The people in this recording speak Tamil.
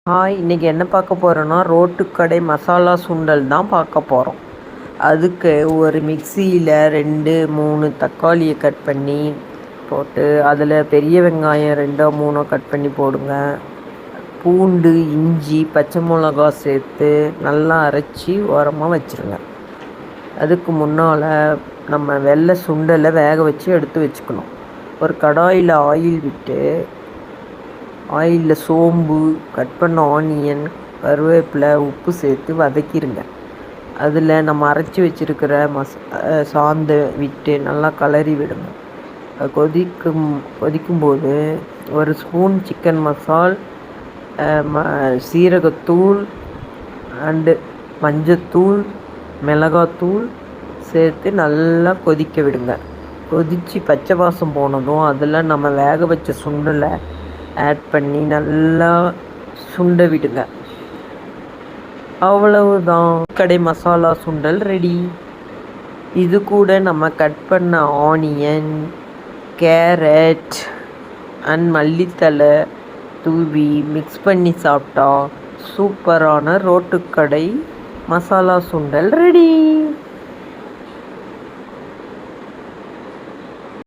இன்றைக்கி என்ன பார்க்க போகிறோன்னா ரோட்டுக்கடை மசாலா சுண்டல் தான் பார்க்க போகிறோம். அதுக்கு ஒரு மிக்சியில் 2-3 தக்காளியை கட் பண்ணி போட்டு அதில் பெரிய வெங்காயம் 2-3 கட் பண்ணி போடுங்க. பூண்டு, இஞ்சி, பச்சை மிளகா சேர்த்து நல்லா அரைச்சி ஓரமாக வச்சுருங்க. அதுக்கு முன்னால் நம்ம வெள்ளை சுண்டலை வேக வச்சு எடுத்து வச்சுக்கணும். ஒரு கடாயில் ஆயில் விட்டு ஆயிலில் சோம்பு, கட் பண்ண ஆனியன், கருவேப்பிலை, உப்பு சேர்த்து வதக்கிடுங்க. அதில் நம்ம அரைச்சி வச்சுருக்கிற சாந்தை விட்டு நல்லா கிளறி விடுங்க. கொதிக்கும்போது ஒரு ஸ்பூன் சிக்கன் மசால், சீரகத்தூள் அண்டு மஞ்சத்தூள், மிளகாத்தூள் சேர்த்து நல்லா கொதிக்க விடுங்க. கொதித்து பச்சை வாசம் போனதும் அதில் நம்ம வேக வச்ச சுண்டலை ஆட் பண்ணி நல்லா சுண்ட விடுங்க. அவ்வளவுதான், கடை மசாலா சுண்டல் ரெடி. இது கூட நம்ம கட் பண்ண ஆனியன், கேரட் அண்ட் மல்லித்தழை தூவி மிக்ஸ் பண்ணி சாப்பிட்டா சூப்பரான ரோட்டுக்கடை மசாலா சுண்டல் ரெடி.